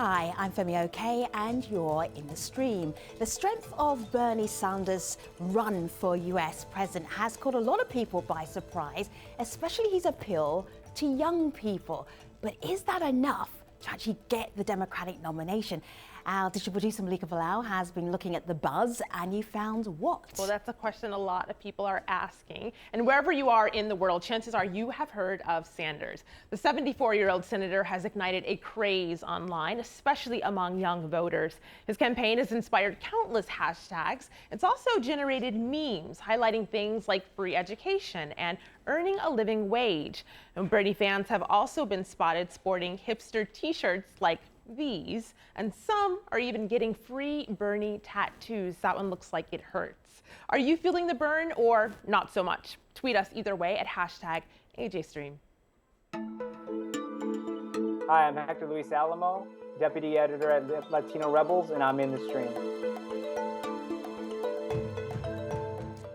Hi, I'm Femi Oke and you're in the stream. The strength of Bernie Sanders' run for US president has caught a lot of people by surprise, especially his appeal to young people. But is that enough to actually get the Democratic nomination? Our digital producer Malika Bilal has been looking at the buzz, and you found what? Well, that's a question a lot of people are asking. And wherever you are in the world, chances are you have heard of Sanders. The 74-year-old senator has ignited a craze online, especially among young voters. His campaign has inspired countless hashtags. It's also generated memes highlighting things like free education and earning a living wage. And Bernie fans have also been spotted sporting hipster t-shirts like these, and some are even getting free Bernie tattoos. That one looks like it hurts. Are you feeling the burn or not so much? Tweet us either way at hashtag AJStream. Hi, I'm Hector Luis Alamo, Deputy Editor at Latino Rebels, and I'm in the stream.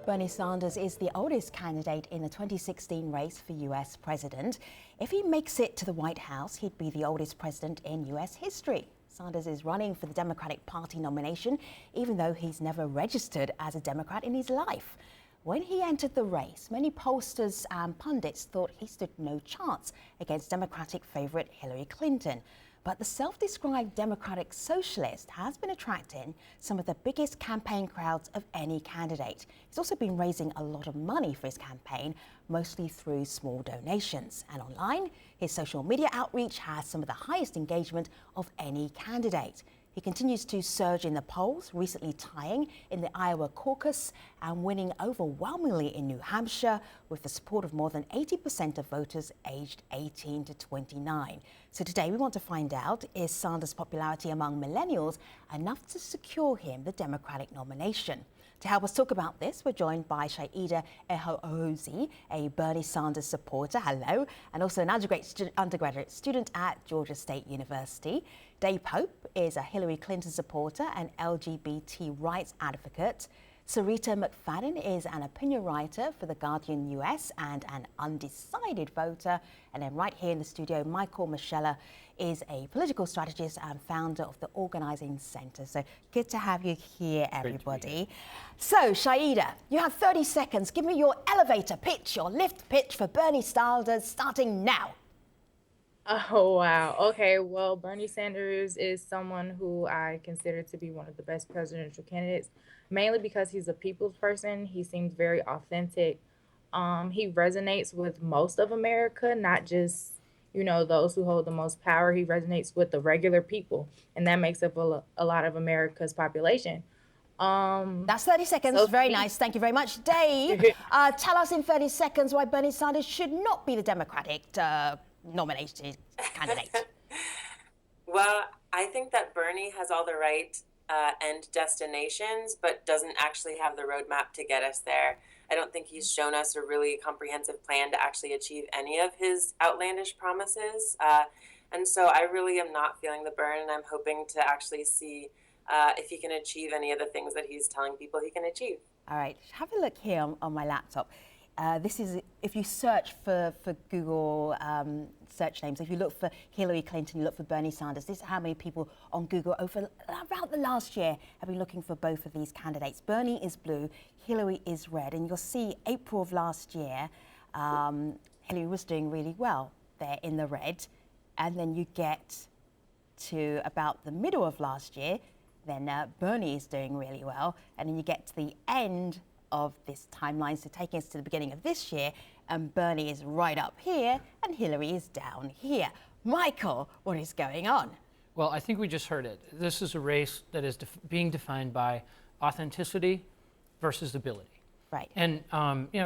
Bernie Sanders is the oldest candidate in the 2016 race for US president. If he makes it to the White House, he'd be the oldest president in US history. Sanders is running for the Democratic Party nomination, even though he's never registered as a Democrat in his life. When he entered the race, many pollsters and pundits thought he stood no chance against Democratic favorite Hillary Clinton. But the self-described Democratic socialist has been attracting some of the biggest campaign crowds of any candidate. He's also been raising a lot of money for his campaign, mostly through small donations. And online, his social media outreach has some of the highest engagement of any candidate. He continues to surge in the polls, recently tying in the Iowa Caucus and winning overwhelmingly in New Hampshire with the support of more than 80% of voters aged 18 to 29. So today we want to find out, is Sanders' popularity among millennials enough to secure him the Democratic nomination? To help us talk about this, we're joined by Shaidah Ehehosi, a Bernie Sanders supporter, hello, and also an undergraduate student at Georgia State University. Daye Pope is a Hillary Clinton supporter and LGBT rights advocate. Syreeta McFadden is an opinion writer for The Guardian US and an undecided voter. And then right here in the studio, Moschella is a political strategist and founder of the Organizing Center. So good to have you here, everybody. So, Shaidah, you have 30 seconds. Give me your elevator pitch, your lift pitch for Bernie Sanders, starting now. Oh, wow. Okay, well, Bernie Sanders is someone who I consider to be one of the best presidential candidates, mainly because he's a people's person. He seems very authentic. He resonates with most of America, not just, those who hold the most power. He resonates with the regular people, and that makes up a lot of America's population. That's 30 seconds. So very nice. Thank you very much. Daye, tell us in 30 seconds why Bernie Sanders should not be the Democratic nominated candidate. Well, I think that Bernie has all the right end destinations, but doesn't actually have the roadmap to get us there. I don't think he's shown us a really comprehensive plan to actually achieve any of his outlandish promises. And so I really am not feeling the burn, and I'm hoping to actually see if he can achieve any of the things that he's telling people he can achieve. All right, have a look here on my laptop. This is, if you search for Google search names, if you look for Hillary Clinton, you look for Bernie Sanders, this is how many people on Google over about the last year have been looking for both of these candidates. Bernie is blue, Hillary is red, and you'll see April of last year, Hillary was doing really well there in the red, and then you get to about the middle of last year, then Bernie is doing really well, and then you get to the end of this timeline, so taking us to the beginning of this year, and Bernie is right up here and Hillary is down here. Michael, what is going on? Well, I think we just heard it. This is a race that is being defined by authenticity versus ability. Right. And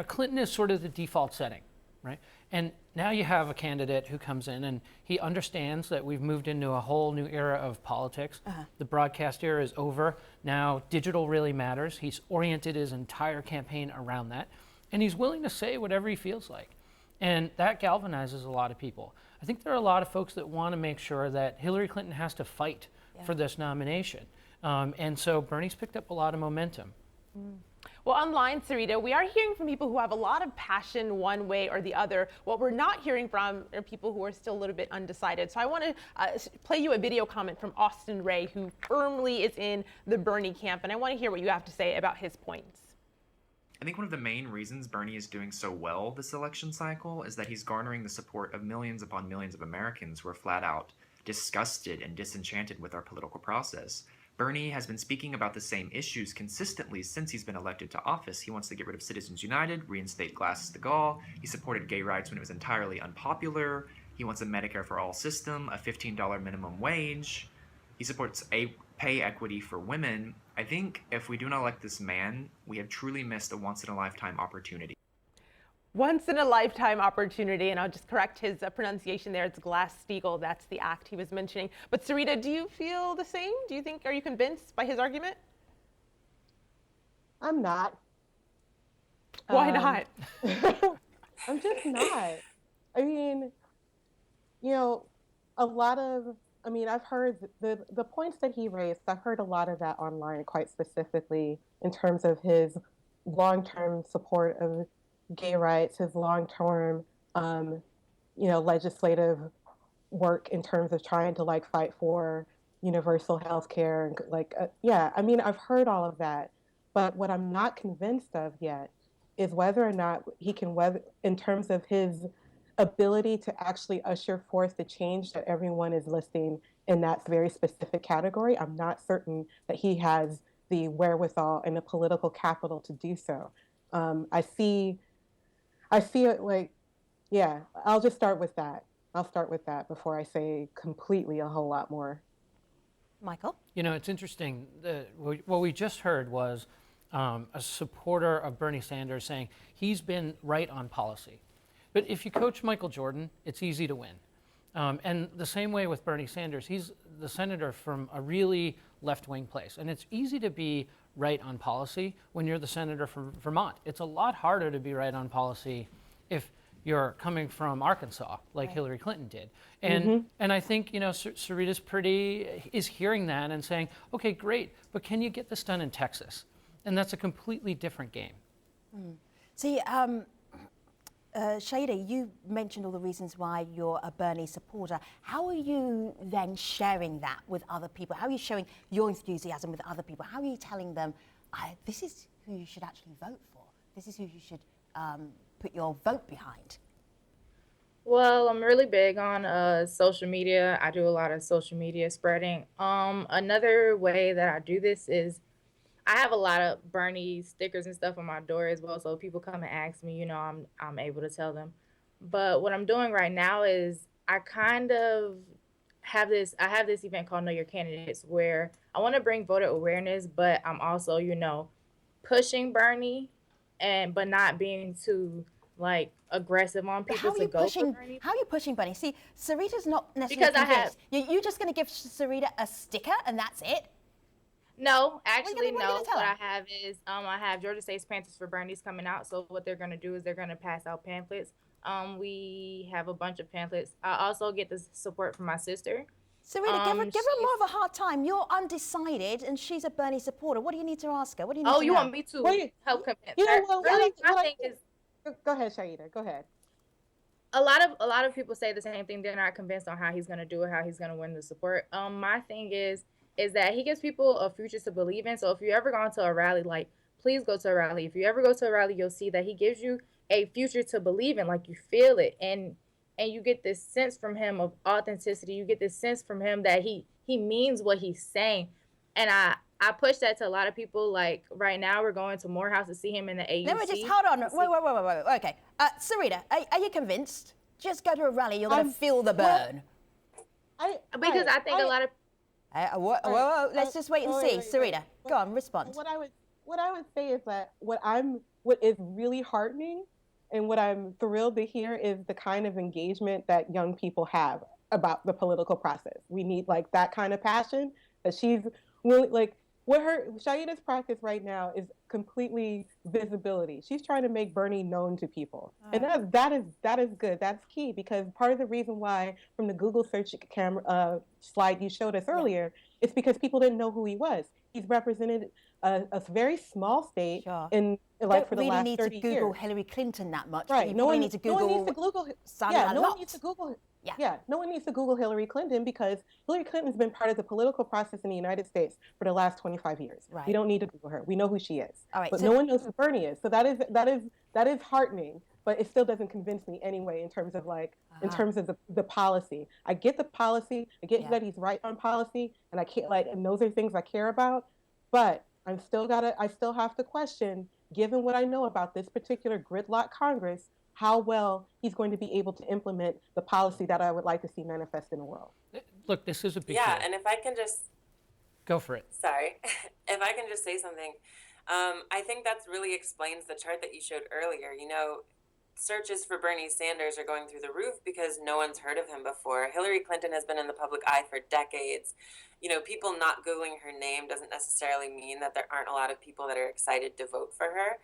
Clinton is sort of the default setting, right? And now you have a candidate who comes in and he understands that we've moved into a whole new era of politics. The broadcast era is over. Now digital really matters. He's oriented his entire campaign around that. And he's willing to say whatever he feels like. And that galvanizes a lot of people. I think there are a lot of folks that want to make sure that Hillary Clinton has to fight for this nomination. And so Bernie's picked up a lot of momentum. Well, online, Syreeta, we are hearing from people who have a lot of passion one way or the other. What we're not hearing from are people who are still a little bit undecided. So I want to play you a video comment from Austin Ray, who firmly is in the Bernie camp, and I want to hear what you have to say about his points. I think one of the main reasons Bernie is doing so well this election cycle is that he's garnering the support of millions upon millions of Americans who are flat out disgusted and disenchanted with our political process. Bernie has been speaking about the same issues consistently since he's been elected to office. He wants to get rid of Citizens United, reinstate Glass-Steagall. He supported gay rights when it was entirely unpopular. He wants a Medicare for all system, a $15 minimum wage. He supports pay equity for women. I think if we do not elect this man, we have truly missed a once-in-a-lifetime opportunity. Once-in-a-lifetime opportunity, and I'll just correct his pronunciation there. It's Glass-Steagall. That's the act he was mentioning. But Syreeta, do you feel the same? Do you think, are you convinced by his argument? I'm not. Why not? I'm just not. I mean, you know, I've heard the points that he raised, I've heard a lot of that online quite specifically in terms of his long-term support of gay rights, his long-term, legislative work in terms of trying to like fight for universal health care. And I've heard all of that. But what I'm not convinced of yet is whether or not he can, in terms of his ability to actually usher forth the change that everyone is listing in that very specific category, I'm not certain that he has the wherewithal and the political capital to do so. I see it like, yeah, I'll just start with that. I'll start with that before I say completely a whole lot more. Michael? You know, it's interesting. What we just heard was a supporter of Bernie Sanders saying he's been right on policy. But if you coach Michael Jordan, it's easy to win. And the same way with Bernie Sanders, he's the senator from a really left-wing place. And it's easy to be right on policy when you're the senator from Vermont. It's a lot harder to be right on policy if you're coming from Arkansas, like right. Hillary Clinton did. And and I think, Syreeta's is hearing that and saying, okay, great, but can you get this done in Texas? And that's a completely different game. See, Shaidah, you mentioned all the reasons why you're a Bernie supporter. How are you then sharing that with other people? How are you showing your enthusiasm with other people? How are you telling them, this is who you should actually vote for? This is who you should put your vote behind? Well, I'm really big on social media. I do a lot of social media spreading. Another way that I do this is I have a lot of Bernie stickers and stuff on my door as well. So if people come and ask me, I'm able to tell them. But what I'm doing right now is I kind of have this event called Know Your Candidates where I want to bring voter awareness, but I'm also, pushing Bernie but not being too aggressive on people to go for Bernie. How are you pushing Bernie? See, Syreeta's not necessarily convinced. You're just going to give Syreeta a sticker and that's it? No, actually, no. What I have is I have Georgia State's Panthers for Bernie's coming out. So what they're going to do is they're going to pass out pamphlets. We have a bunch of pamphlets. I also get the support from my sister. Syreeta, give her more of a hard time. You're undecided and she's a Bernie supporter. What do you need to ask her? What do you need to know? You want me to help convince her? My thing is... Go ahead, Shaidah. Go ahead. A lot of people say the same thing. They're not convinced on how he's going to do it, how he's going to win the support. My thing is that he gives people a future to believe in. So if you ever gone to a rally, please go to a rally. If you ever go to a rally, you'll see that he gives you a future to believe in, you feel it. And you get this sense from him of authenticity. You get this sense from him that he means what he's saying. And I push that to a lot of people. Right now, we're going to Morehouse to see him in the AUC. Let me just hold on. Wait. Okay. Syreeta, are you convinced? Just go to a rally. You're going to feel the burn. I think a lot of... Let's just wait and see. Syreeta, go on, respond. What I would say is that what is really heartening and what I'm thrilled to hear is the kind of engagement that young people have about the political process. We need that kind of passion that she's willing, what Shaidah's practice right now is completely visibility. She's trying to make Bernie known to people. And that is good. That's key because part of the reason why from the Google search slide you showed us earlier It's because people didn't know who he was. He's represented a very small state in like for the really last need 30 to Google years. Hillary Clinton that much. Right. You No probably one need to Google. needs to Google. Sandra No one LOTT. needs to Google. Yeah. No one needs to Google Hillary Clinton because Hillary Clinton's been part of the political process in the United States for the last 25 years. Right. We don't need to Google her. We know who she is. All right, but so no one knows who Bernie is. So that is heartening, but it still doesn't convince me anyway in terms of like in terms of the policy. I get the policy. I get that he's right on policy, and I can't like and those are things I care about. But I still have to question, given what I know about this particular gridlock Congress, how well he's going to be able to implement the policy that I would like to see manifest in the world. Look, this is a big deal. And if I can just go for it. Sorry, if I can just say something, I think that really explains the chart that you showed earlier. You know, searches for Bernie Sanders are going through the roof because no one's heard of him before. Hillary Clinton has been in the public eye for decades. You know, people not Googling her name doesn't necessarily mean that there aren't a lot of people that are excited to vote for her.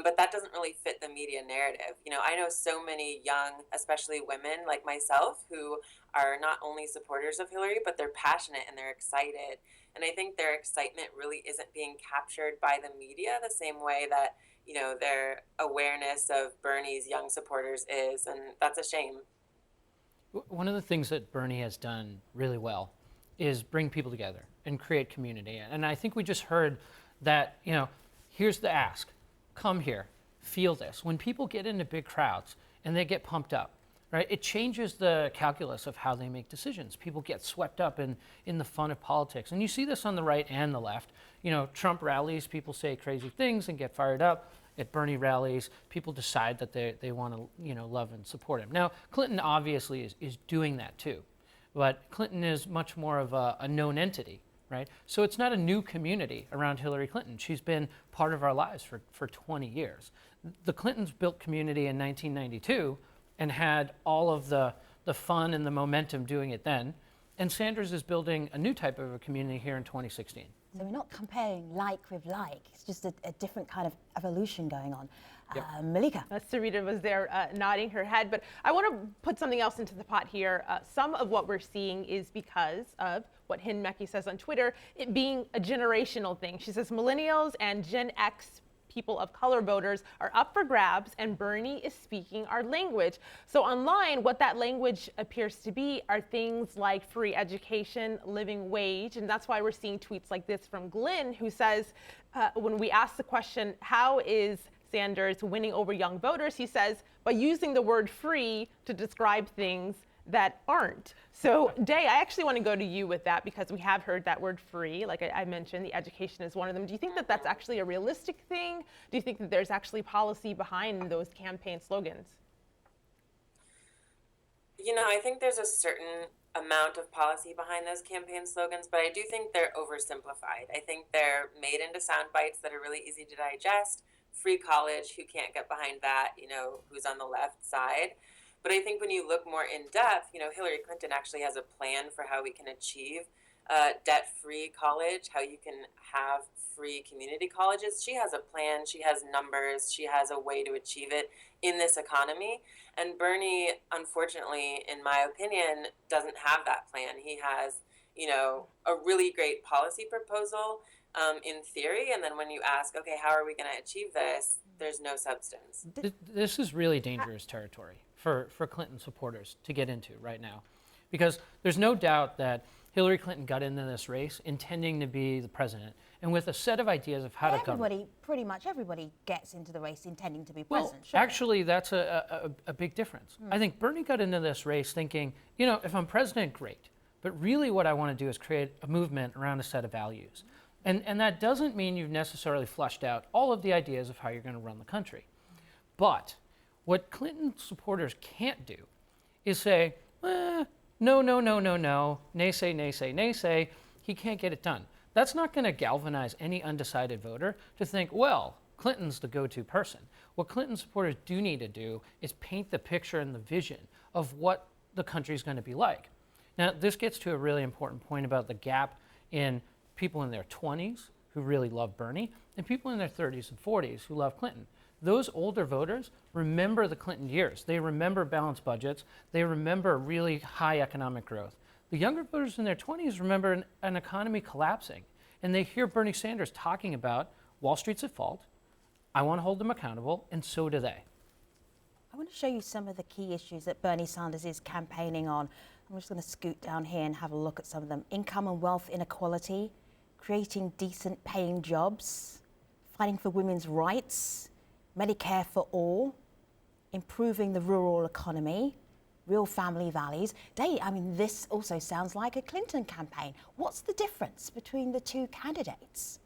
But that doesn't really fit the media narrative. You know, I know so many young, especially women like myself, who are not only supporters of Hillary, but they're passionate and they're excited. And I think their excitement really isn't being captured by the media the same way that, you know, their awareness of Bernie's young supporters is. And that's a shame. One of the things that Bernie has done really well is bring people together and create community. And I think we just heard that, you know, here's the ask. Come here, feel this. When people get into big crowds and they get pumped up, right, it changes the calculus of how they make decisions. People get swept up in the fun of politics. And you see this on the right and the left. You know, Trump rallies, people say crazy things and get fired up. At Bernie rallies, people decide that they want to, you know, love and support him. Now, Clinton obviously is doing that too. But Clinton is much more of a known entity. Right? So it's not a new community around Hillary Clinton. She's been part of our lives for 20 years. The Clintons built community in 1992 and had all of the fun and the momentum doing it then. And Sanders is building a new type of a community here in 2016. So we're not comparing like with like. It's just a different kind of evolution going on. Yep. Malika. Syreeta was there nodding her head, but I want to put something else into the pot here. Some of what we're seeing is because of what Hin Meki says on Twitter, it being a generational thing. She says millennials and Gen X people of color voters are up for grabs and Bernie is speaking our language. So online, what that language appears to be are things like free education, living wage, and that's why we're seeing tweets like this from Glenn, who says, when we ask the question, how is Sanders winning over young voters, he says, by using the word free to describe things that aren't. So Daye, I actually want to go to you with that because we have heard that word free. Like I mentioned, the education is one of them. Do you think that that's actually a realistic thing? Do you think that there's actually policy behind those campaign slogans? You know, I think there's a certain amount of policy behind those campaign slogans, but I do think they're oversimplified. I think they're made into sound bites that are really easy to digest. Free college, who can't get behind that, you know, who's on the left side. But I think when you look more in depth, you know, Hillary Clinton actually has a plan for how we can achieve debt-free college, how you can have free community colleges. She has a plan, she has numbers, she has a way to achieve it in this economy. And Bernie, unfortunately, in my opinion, doesn't have that plan. He has, you know, a really great policy proposal in theory, and then when you ask, okay, how are we going to achieve this, there's no substance. This is really dangerous territory for Clinton supporters to get into right now, because there's no doubt that Hillary Clinton got into this race intending to be the president and with a set of ideas of how to govern. Pretty much everybody gets into the race intending to be Well, president. Sure. actually, that's a big difference. I think Bernie got into this race thinking, you know, if I'm president, great. But really what I want to do is create a movement around a set of values. And that doesn't mean you've necessarily fleshed out all of the ideas of how you're going to run the country. But what Clinton supporters can't do is say, no, nay say, he can't get it done. That's not going to galvanize any undecided voter to think, well, Clinton's the go-to person. What Clinton supporters do need to do is paint the picture and the vision of what the country's going to be like. Now, this gets to a really important point about the gap in people in their 20s who really love Bernie and people in their 30s and 40s who love Clinton. Those older voters remember the Clinton years. They remember balanced budgets. They remember really high economic growth. The younger voters in their 20s remember an economy collapsing, and they hear Bernie Sanders talking about Wall Street's at fault, I want to hold them accountable, and so do they. I want to show you some of the key issues that Bernie Sanders is campaigning on. I'm just going to scoot down here and have a look at some of them. Income and wealth inequality, creating decent paying jobs, fighting for women's rights, Medicare for all, improving the rural economy, real family values. Daye, I mean, this also sounds like a Clinton campaign. What's the difference between the two candidates?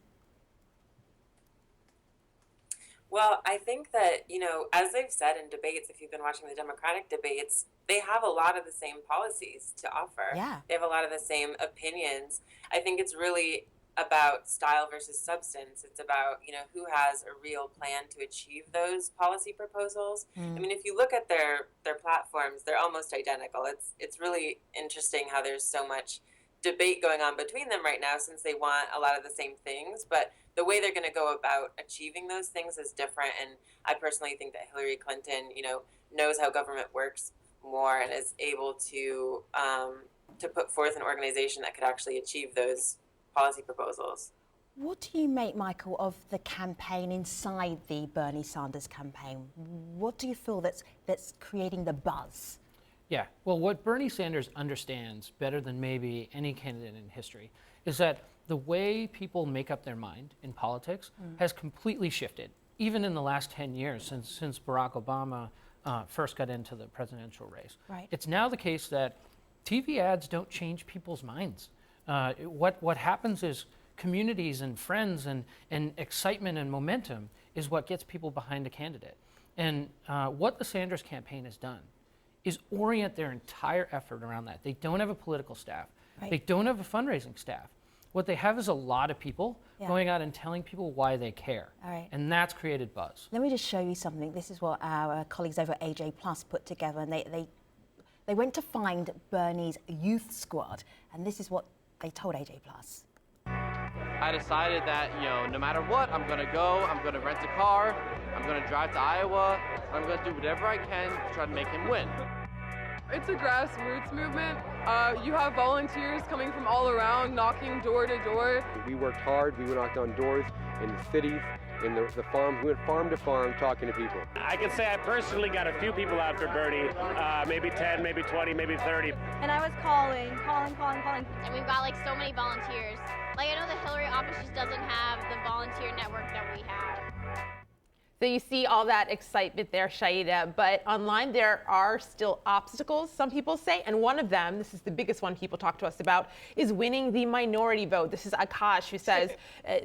Well, I think that, as they've said in debates, if you've been watching the Democratic debates, they have a lot of the same policies to offer. Yeah. They have a lot of the same opinions. I think it's really about style versus substance. It's about, who has a real plan to achieve those policy proposals. I mean, if you look at their platforms, they're almost identical. It's really interesting how there's so much debate going on between them right now, since they want a lot of the same things, but the way they're going to go about achieving those things is different. And I personally think that Hillary Clinton, knows how government works more and is able to put forth an organization that could actually achieve those policy proposals. What do you make, Michael, of the campaign inside the Bernie Sanders campaign? What do you feel that's creating the buzz? Yeah, well, what Bernie Sanders understands better than maybe any candidate in history is that the way people make up their mind in politics has completely shifted, even in the last 10 years since Barack Obama first got into the presidential race. Right. It's now the case that TV ads don't change people's minds. What happens is communities and friends and excitement and momentum is what gets people behind a candidate. And what the Sanders campaign has done is orient their entire effort around that. They don't have a political staff. Right. They don't have a fundraising staff. What they have is a lot of people going out and telling people why they care. All right. And that's created buzz. Let me just show you something. This is what our colleagues over at AJ Plus put together, and they went to find Bernie's youth squad, and this is what they told AJ Plus. I decided that, no matter what, I'm going to go, I'm going to rent a car, I'm going to drive to Iowa, I'm going to do whatever I can to try to make him win. It's a grassroots movement. You have volunteers coming from all around, knocking door to door. We worked hard. We knocked on doors in the cities, in the farms. We went farm to farm talking to people. I can say I personally got a few people out for Bernie, maybe 10, maybe 20, maybe 30. And I was calling. And we've got so many volunteers. I know the Hillary office just doesn't have the volunteer network that we have. So you see all that excitement there, Shaidah, but online there are still obstacles, some people say, and one of them, this is the biggest one people talk to us about, is winning the minority vote. This is Akash who says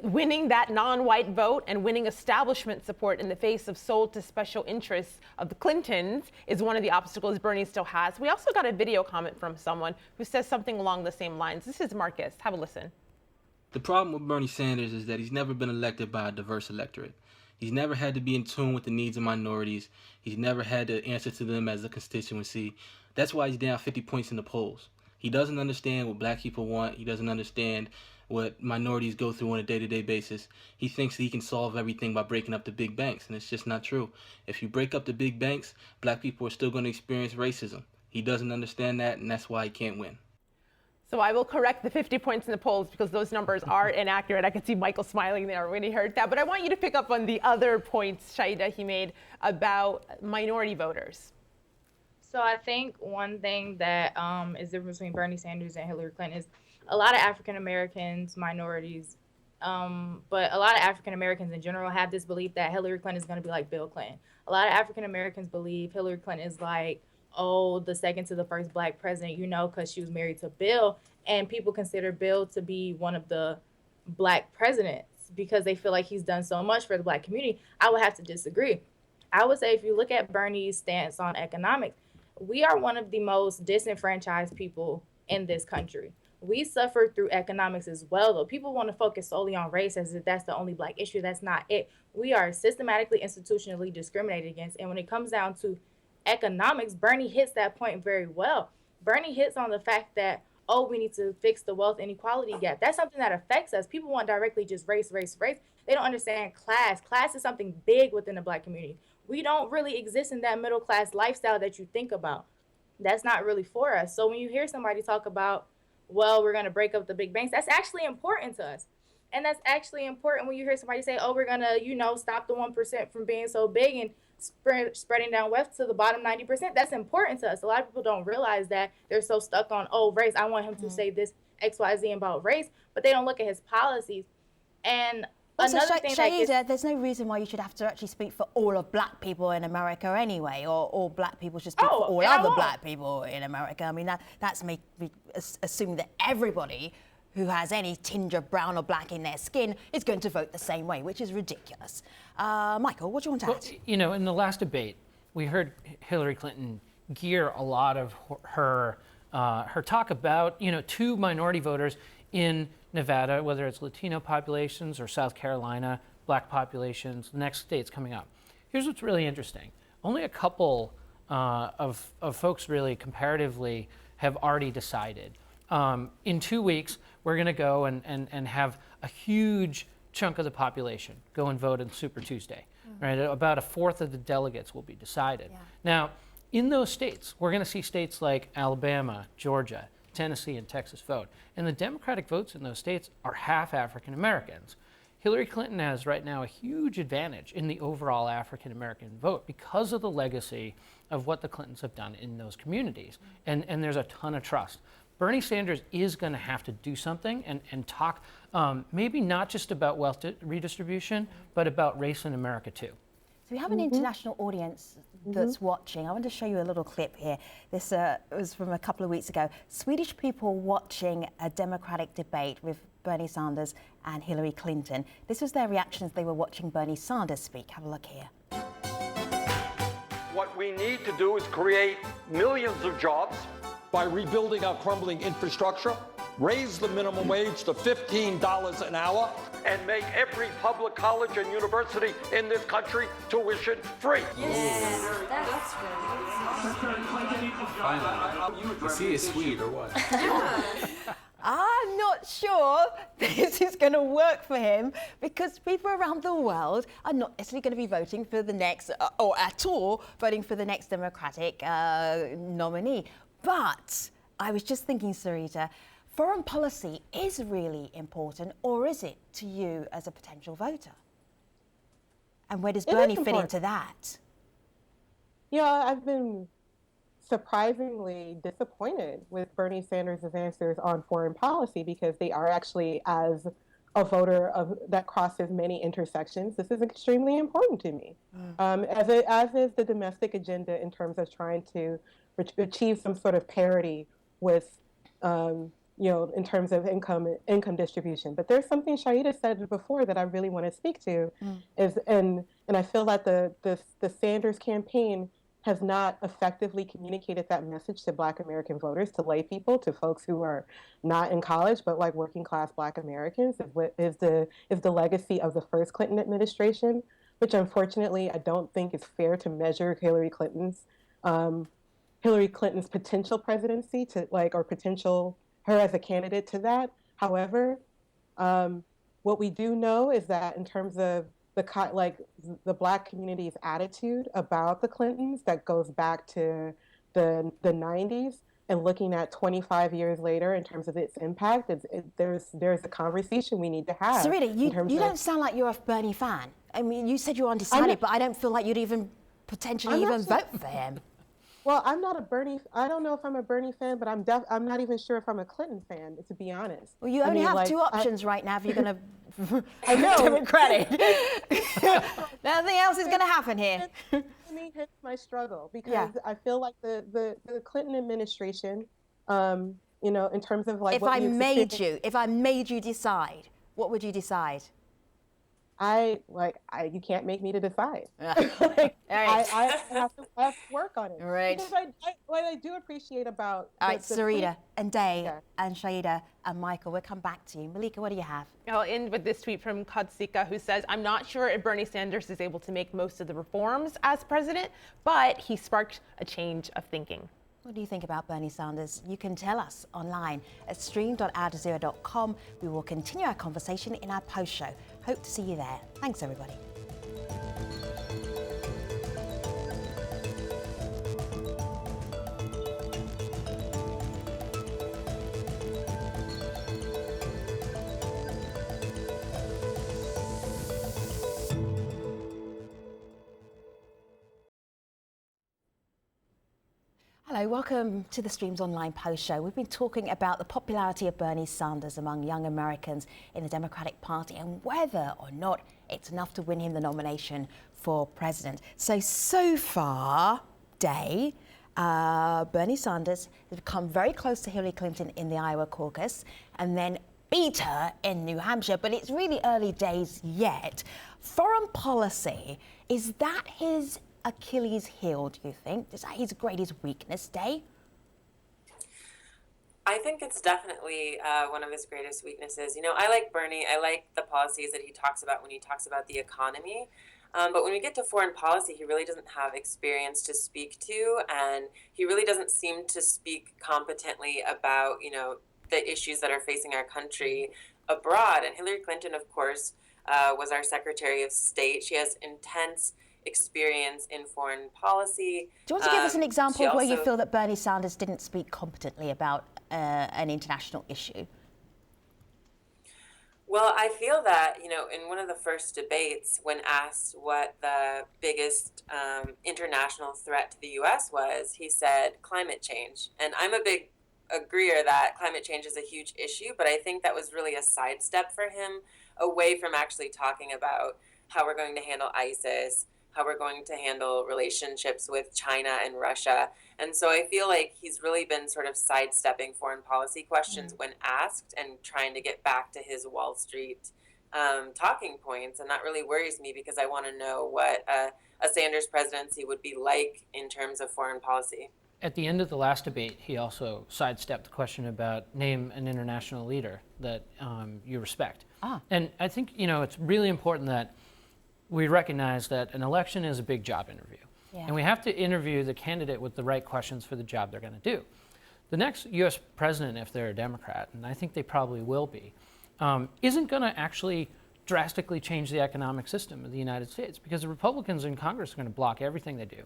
winning that non-white vote and winning establishment support in the face of sold to special interests of the Clintons is one of the obstacles Bernie still has. We also got a video comment from someone who says something along the same lines. This is Marcus. Have a listen. The problem with Bernie Sanders is that he's never been elected by a diverse electorate. He's never had to be in tune with the needs of minorities. He's never had to answer to them as a constituency. That's why he's down 50 points in the polls. He doesn't understand what black people want. He doesn't understand what minorities go through on a day-to-day basis. He thinks that he can solve everything by breaking up the big banks, and it's just not true. If you break up the big banks, black people are still going to experience racism. He doesn't understand that, and that's why he can't win. So I will correct the 50 points in the polls because those numbers are inaccurate. I could see Michael smiling there when he heard that. But I want you to pick up on the other points, Shaidah, he made about minority voters. So I think one thing that is the difference between Bernie Sanders and Hillary Clinton is a lot of African Americans, minorities, but a lot of African Americans in general have this belief that Hillary Clinton is going to be like Bill Clinton. A lot of African Americans believe Hillary Clinton is like, the second to the first black president, because she was married to Bill. And people consider Bill to be one of the black presidents because they feel like he's done so much for the black community. I would have to disagree. I would say if you look at Bernie's stance on economics, we are one of the most disenfranchised people in this country. We suffer through economics as well, though. People want to focus solely on race as if that's the only black issue. That's not it. We are systematically, institutionally discriminated against. And when it comes down to economics, Bernie hits that point very well. Bernie hits on the fact that, we need to fix the wealth inequality gap. That's something that affects us. People want directly just race. They don't understand class. Class is something big within the black community. We don't really exist in that middle class lifestyle that you think about. That's not really for us. So when you hear somebody talk about well, we're going to break up the big banks. That's actually important to us. And that's actually important when you hear somebody say, oh, we're going to, you know, stop the 1% from being so big and spreading down wealth to the bottom 90%. That's important to us. A lot of people don't realize that. They're so stuck on, oh, race. I want him to say this X, Y, Z about race, but they don't look at his policies. And also, another thing Shaidah, there's no reason why you should have to actually speak for all of black people in America anyway, or all black people should speak for all other black people in America. I mean, that's make me assume that everybody who has any tinge of brown or black in their skin is going to vote the same way, which is ridiculous. Michael, what do you want to add? Well, you know, in the last debate, we heard Hillary Clinton gear a lot of her talk about, you know, to minority voters in Nevada, whether it's Latino populations or South Carolina, black populations, the next states coming up. Here's what's really interesting. Only a couple of folks really comparatively have already decided. In 2 weeks, we're going to go and have a huge chunk of the population go and vote on Super Tuesday, right? About a fourth of the delegates will be decided. Yeah. Now, in those states, we're going to see states like Alabama, Georgia, Tennessee, and Texas vote. And the Democratic votes in those states are half African Americans. Hillary Clinton has right now a huge advantage in the overall African American vote because of the legacy of what the Clintons have done in those communities. And there's a ton of trust. Bernie Sanders is going to have to do something and talk maybe not just about wealth redistribution, but about race in America too. So we have an international audience that's watching. I want to show you a little clip here. This was from a couple of weeks ago. Swedish people watching a Democratic debate with Bernie Sanders and Hillary Clinton. This was their reactions. They were watching Bernie Sanders speak. Have a look here. What we need to do is create millions of jobs by rebuilding our crumbling infrastructure, raise the minimum wage to $15 an hour, and make every public college and university in this country tuition free. Yes, that's right. Is he a Swede or what? I'm not sure this is going to work for him because people around the world are not necessarily going to be voting for the next, or at all voting for the next Democratic nominee. But I was just thinking, Syreeta, foreign policy is really important, or is it to you as a potential voter? And where does Bernie fit into that? Yeah, I've been surprisingly disappointed with Bernie Sanders' answers on foreign policy because they are actually, as a voter that crosses many intersections, this is extremely important to me. As is the domestic agenda in terms of trying to achieve some sort of parity with, you know, in terms of income distribution. But there's something Shaidah said before that I really want to speak to, and I feel that the Sanders campaign has not effectively communicated that message to Black American voters, to lay people, to folks who are not in college but like working class Black Americans. Is the legacy of the first Clinton administration, which unfortunately I don't think is fair to measure Hillary Clinton's potential presidency to or potential her as a candidate to that. However, what we do know is that in terms of the Black community's attitude about the Clintons, that goes back to the 90s, and looking at 25 years later in terms of its impact, there's a conversation we need to have. Syreeta, you don't sound like you're a Bernie fan. I mean, you said you're undecided, but I don't feel like you'd even potentially vote for him. Well, I'm not a Bernie. I don't know if I'm a Bernie fan, but I'm not even sure if I'm a Clinton fan, to be honest. Well, you only have two options right now if you're going to Democratic. Nothing else is going to happen here. To me, it's my struggle because I feel like the Clinton administration, you know, in terms of if I made you decide, what would you decide? You can't make me to decide. Right. I have to work on it. Right. Because what I do appreciate about all right, Syreeta and Daye and Shaidah and Michael, we'll come back to you. Malika, what do you have? I'll end with this tweet from Kadsika, who says, I'm not sure if Bernie Sanders is able to make most of the reforms as president, but he sparked a change of thinking. What do you think about Bernie Sanders? You can tell us online at stream.aljazeera.com. We will continue our conversation in our post show. Hope to see you there. Thanks, everybody. Hello, welcome to the Streams Online Post Show. We've been talking about the popularity of Bernie Sanders among young Americans in the Democratic Party and whether or not it's enough to win him the nomination for president. So far, Daye, Bernie Sanders has come very close to Hillary Clinton in the Iowa caucus and then beat her in New Hampshire, but it's really early days yet. Foreign policy, is that his Achilles heel, do you think? Is that his greatest weakness, Daye? I think it's definitely one of his greatest weaknesses. You know, I like Bernie. I like the policies that he talks about when he talks about the economy. But when we get to foreign policy, he really doesn't have experience to speak to, and he really doesn't seem to speak competently about, you know, the issues that are facing our country abroad. And Hillary Clinton, of course, was our Secretary of State. She has intense experience in foreign policy. Do you want to give us an example of where you also feel that Bernie Sanders didn't speak competently about an international issue? Well, I feel that, you know, in one of the first debates, when asked what the biggest international threat to the U.S. was, he said climate change. And I'm a big agreeer that climate change is a huge issue, but I think that was really a sidestep for him away from actually talking about how we're going to handle ISIS, how we're going to handle relationships with China and Russia. And so I feel like he's really been sort of sidestepping foreign policy questions when asked and trying to get back to his Wall Street talking points. And that really worries me because I want to know what a Sanders presidency would be like in terms of foreign policy. At the end of the last debate, he also sidestepped the question about name an international leader that you respect. And I think, you know, it's really important that we recognize that an election is a big job interview. And we have to interview the candidate with the right questions for the job they're going to do. The next U.S. president, if they're a Democrat, and I think they probably will be, isn't going to actually drastically change the economic system of the United States because the Republicans in Congress are going to block everything they do.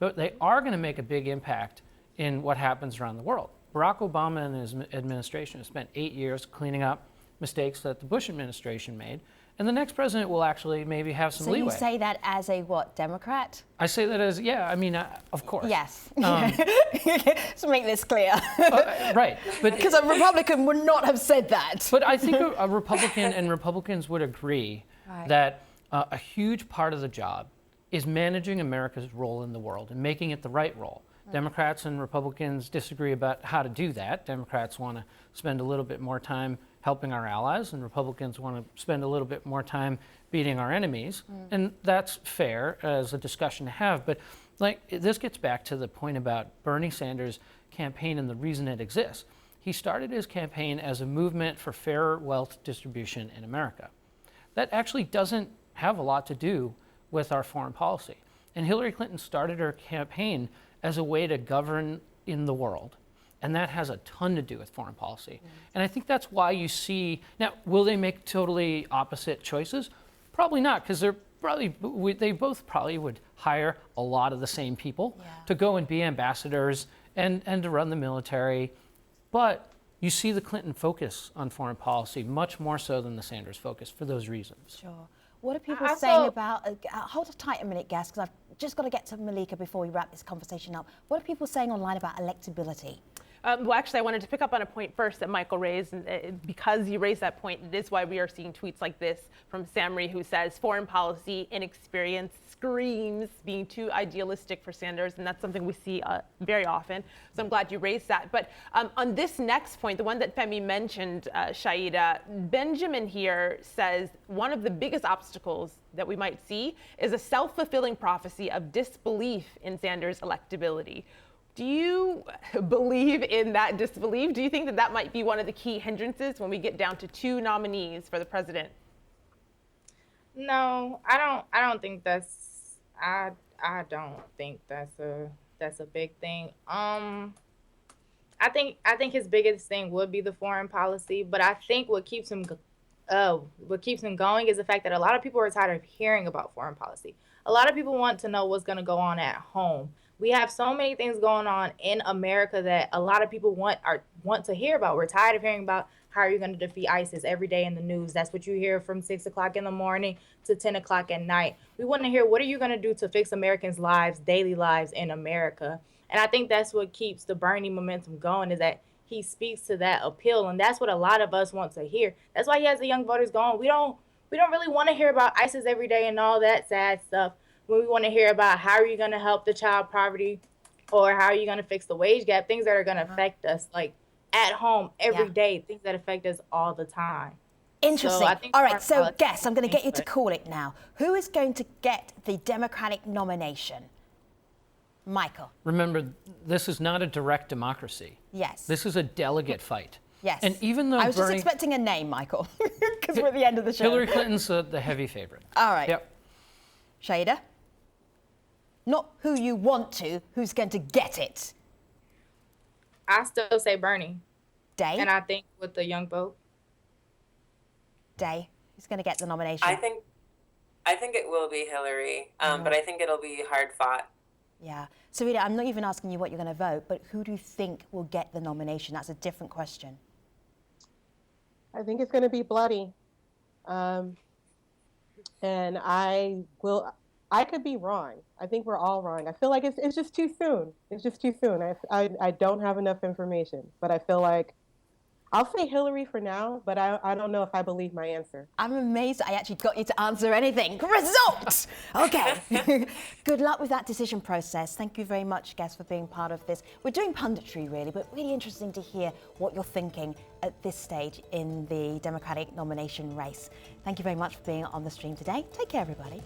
But they are going to make a big impact in what happens around the world. Barack Obama and his administration have spent 8 years cleaning up mistakes that the Bush administration made. And the next president will actually maybe have some leeway. So you say that as a what, Democrat? I say that as, yeah, I mean, of course. Yes. Let's make this clear. Right. But because a Republican would not have said that. But I think a Republican and Republicans would agree that a huge part of the job is managing America's role in the world and making it the right role. Democrats and Republicans disagree about how to do that. Democrats want to spend a little bit more time helping our allies, and Republicans want to spend a little bit more time beating our enemies. And that's fair as a discussion to have. But like, this gets back to the point about Bernie Sanders' campaign and the reason it exists. He started his campaign as a movement for fairer wealth distribution in America. That actually doesn't have a lot to do with our foreign policy. And Hillary Clinton started her campaign as a way to govern in the world. And that has a ton to do with foreign policy. And I think that's why you see, now, will they make totally opposite choices? Probably not, because they both probably would hire a lot of the same people to go and be ambassadors and to run the military. But you see the Clinton focus on foreign policy much more so than the Sanders focus for those reasons. Sure. What are people saying about, hold tight a minute, Gas, because I've just got to get to Malika before we wrap this conversation up. What are people saying online about electability? Well, actually, I wanted to pick up on a point first that Michael raised, and because you raised that point, it is why we are seeing tweets like this from Samri, who says foreign policy inexperience screams being too idealistic for Sanders, and that's something we see very often. So I'm glad you raised that. But on this next point, the one that Femi mentioned, Shaidah, Benjamin here says one of the biggest obstacles that we might see is a self-fulfilling prophecy of disbelief in Sanders' electability. Do you believe in that disbelief? Do you think that that might be one of the key hindrances when we get down to two nominees for the president? No, I don't think that's I don't think that's a big thing. I think his biggest thing would be the foreign policy, but I think what keeps him going is the fact that a lot of people are tired of hearing about foreign policy. A lot of people want to know what's going to go on at home. We have so many things going on in America that a lot of people want to hear about. We're tired of hearing about how are you going to defeat ISIS every day in the news? That's what you hear from 6 o'clock in the morning to 10 o'clock at night. We want to hear, what are you going to do to fix Americans' lives, daily lives in America? And I think that's what keeps the Bernie momentum going, is that he speaks to that appeal. And that's what a lot of us want to hear. That's why he has the young voters going. We don't really want to hear about ISIS every day and all that sad stuff. When we want to hear about how are you going to help the child poverty, or how are you going to fix the wage gap, things that are going to affect us like at home every day, things that affect us all the time. Interesting. So All right, so guess, I'm going to get you to call it now. Who is going to get the Democratic nomination? Michael. Remember, this is not a direct democracy. Yes. This is a delegate fight. Yes. And even though I was Bernie, just expecting a name, Michael, because we're at the end of the show. Hillary Clinton's the heavy favorite. All right. Yep. Shaidah? Not who you want to, who's going to get it? I still say Bernie. Daye? And I think with the young vote. Daye, who's going to get the nomination? I think it will be Hillary, but I think it'll be hard fought. Yeah. Syreeta, I'm not even asking you what you're going to vote, but who do you think will get the nomination? That's a different question. I think it's going to be bloody. And I could be wrong. I think we're all wrong. I feel like it's just too soon. It's just too soon. I don't have enough information, but I feel like I'll say Hillary for now, but I don't know if I believe my answer. I'm amazed I actually got you to answer anything. Result! Okay. Good luck with that decision process. Thank you very much, guests, for being part of this. We're doing punditry, really, but really interesting to hear what you're thinking at this stage in the Democratic nomination race. Thank you very much for being on the stream today. Take care, everybody.